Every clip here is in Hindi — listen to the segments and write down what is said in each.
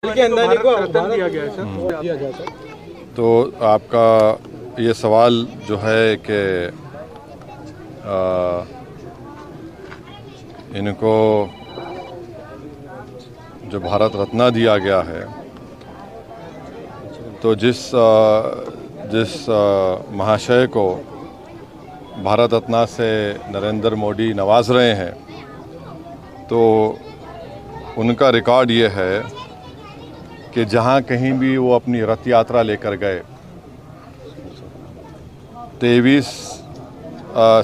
के अंदाजे को रतन दिया गया है सर। तो आपका ये सवाल जो है कि इनको जो भारत रत्न दिया गया है, तो जिस महाशय को भारत रत्न से नरेंद्र मोदी नवाज रहे हैं, तो उनका रिकॉर्ड ये है कि जहाँ कहीं भी वो अपनी रथ यात्रा लेकर गए 23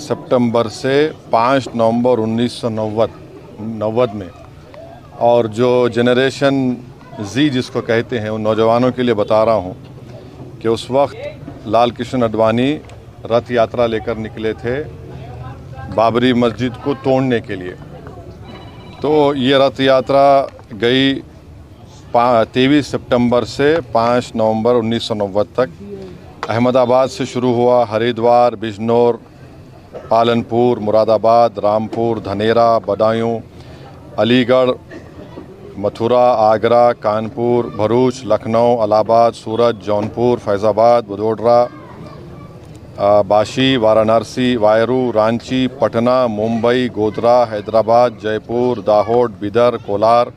सितंबर से 5 नवंबर 1990 में, और जो जनरेशन जी जिसको कहते हैं उन नौजवानों के लिए बता रहा हूँ कि उस वक्त लाल कृष्ण आडवाणी रथ यात्रा लेकर निकले थे बाबरी मस्जिद को तोड़ने के लिए। तो ये रथ यात्रा गई 23 सितंबर से 5 नवंबर 1990 तक। अहमदाबाद से शुरू हुआ, हरिद्वार, बिजनौर, पालनपुर, मुरादाबाद, रामपुर, धनेरा, बदायूं, अलीगढ़, मथुरा, आगरा, कानपुर, भरूच, लखनऊ, इलाहाबाद, सूरत, जौनपुर, फैज़ाबाद, वडोदरा, बाशी, वाराणसी, वायरू, रांची, पटना, मुंबई, गोधरा, हैदराबाद, जयपुर, दाहोद, बिदर, कोलार,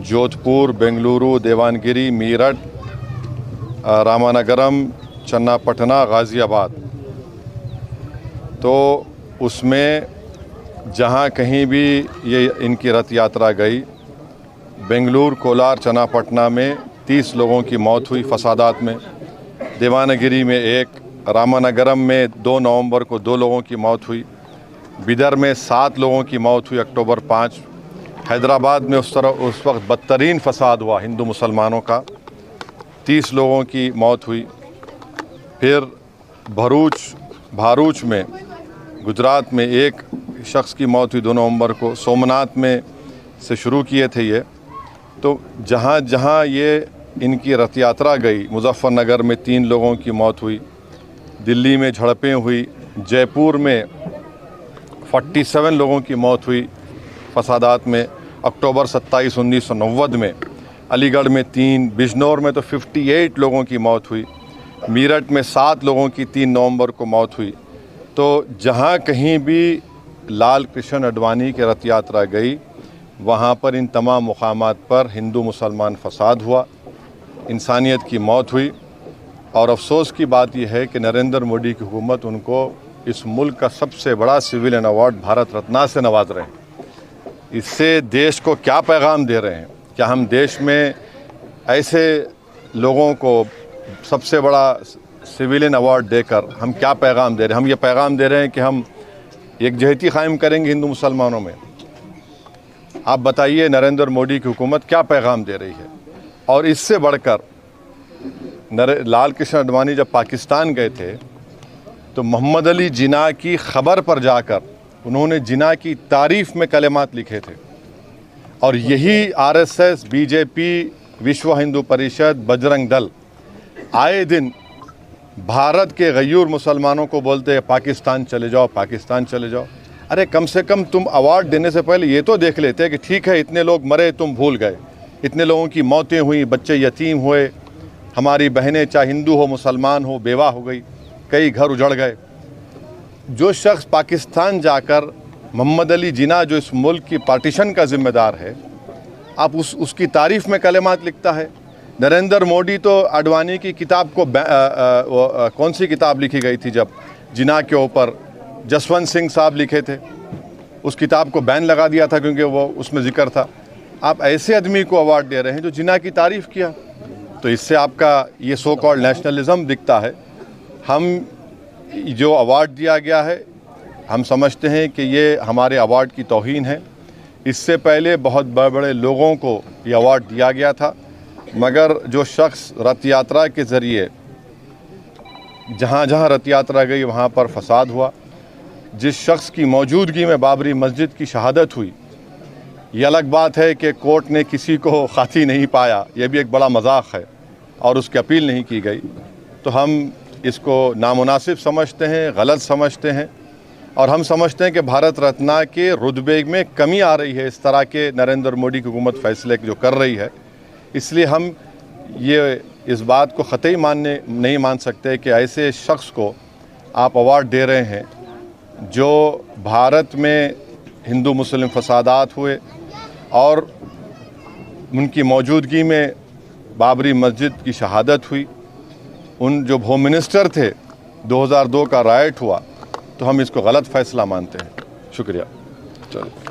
जोधपुर, बेंगलुरु, देवानगिरी, मीरठ, रामानगरम, चन्नापटना, गाज़ियाबाद। तो उसमें जहाँ कहीं भी ये इनकी रथ यात्रा गई, बेंगलुरु, कोलार, चन्नापटना में 30 लोगों की मौत हुई फसादात में, देवानगिरी में 1, रामानगरम में 2 नवंबर को 2 लोगों की मौत हुई, बिदर में 7 लोगों की मौत हुई अक्टूबर 5, हैदराबाद में उस वक्त बदतरीन फसाद हुआ हिंदू मुसलमानों का, 30 लोगों की मौत हुई। फिर भारूच में गुजरात में 1 शख्स की मौत हुई 2 नवंबर को। सोमनाथ में से शुरू किए थे ये। तो जहाँ जहाँ ये इनकी रथ यात्रा गई, मुजफ्फरनगर में 3 लोगों की मौत हुई, दिल्ली में झड़पें हुई, जयपुर में 47 लोगों की मौत हुई फसादात में अक्टूबर 27, 1990 में, अलीगढ़ में 3, बिजनौर में तो 58 लोगों की मौत हुई, मीरठ में 7 लोगों की 3 नवंबर को मौत हुई। तो जहाँ कहीं भी लाल कृष्ण आडवाणी की रथ यात्रा गई, वहाँ पर इन तमाम मुकामात पर हिंदू मुसलमान फसाद हुआ, इंसानियत की मौत हुई। और अफसोस की बात यह है कि नरेंद्र मोदी की हुकूमत उनको इस मुल्क का सबसे बड़ा सिविलियन अवार्ड भारत रत्न से नवाज रहे हैं। इससे देश को क्या पैगाम दे रहे हैं? क्या हम देश में ऐसे लोगों को सबसे बड़ा सिविलियन अवार्ड देकर हम क्या पैगाम दे रहे हैं? हम ये पैगाम दे रहे हैं कि हम एकजहती कायम करेंगे हिंदू मुसलमानों में। आप बताइए नरेंद्र मोदी की हुकूमत क्या पैगाम दे रही है? और इससे बढ़कर लाल कृष्ण आडवाणी जब पाकिस्तान गए थे तो मोहम्मद अली जिन्ना की ख़बर पर जाकर उन्होंने जिन्ना की तारीफ़ में कलेमात लिखे थे। और यही आरएसएस, बीजेपी, विश्व हिंदू परिषद, बजरंग दल आए दिन भारत के गयूर मुसलमानों को बोलते हैं पाकिस्तान चले जाओ, पाकिस्तान चले जाओ। अरे कम से कम तुम अवार्ड देने से पहले ये तो देख लेते कि ठीक है इतने लोग मरे, तुम भूल गए, इतने लोगों की मौतें हुई, बच्चे यतीम हुए, हमारी बहनें चाहे हिंदू हो मुसलमान हो बेवा हो गई, कई घर उजड़ गए। जो शख्स पाकिस्तान जाकर मोहम्मद अली जिन्ना जो इस मुल्क की पार्टीशन का ज़िम्मेदार है, आप उसकी तारीफ़ में कलेमात लिखता है। नरेंद्र मोदी तो आडवाणी की किताब को कौन सी किताब लिखी गई थी जब जिन्ना के ऊपर जसवंत सिंह साहब लिखे थे, उस किताब को बैन लगा दिया था क्योंकि वो उसमें ज़िक्र था। आप ऐसे आदमी को अवार्ड दे रहे हैं जो जिन्ना की तारीफ़ किया। तो इससे आपका ये सो कॉल्ड नेशनलिज्म दिखता है। हम जो अवार्ड दिया गया है, हम समझते हैं कि ये हमारे अवार्ड की तौहीन है। इससे पहले बहुत बड़े बड़े लोगों को ये अवार्ड दिया गया था, मगर जो शख्स रथ यात्रा के ज़रिए जहाँ जहाँ रथ यात्रा गई वहाँ पर फसाद हुआ, जिस शख्स की मौजूदगी में बाबरी मस्जिद की शहादत हुई, ये अलग बात है कि कोर्ट ने किसी को खाती नहीं पाया, यह भी एक बड़ा मजाक है, और उसकी अपील नहीं की गई। तो हम इसको नामुनासिब समझते हैं, गलत समझते हैं, और हम समझते हैं कि भारत रत्न के रुतबे में कमी आ रही है इस तरह के नरेंद्र मोदी की हुकूमत फैसले जो कर रही है। इसलिए हम ये इस बात को ख़तई नहीं मान सकते कि ऐसे शख्स को आप अवार्ड दे रहे हैं जो भारत में हिंदू मुस्लिम फसादात हुए और उनकी मौजूदगी में बाबरी मस्जिद की शहादत हुई, उन जो होम मिनिस्टर थे 2002 का राइट हुआ, तो हम इसको गलत फ़ैसला मानते हैं। शुक्रिया। चलो।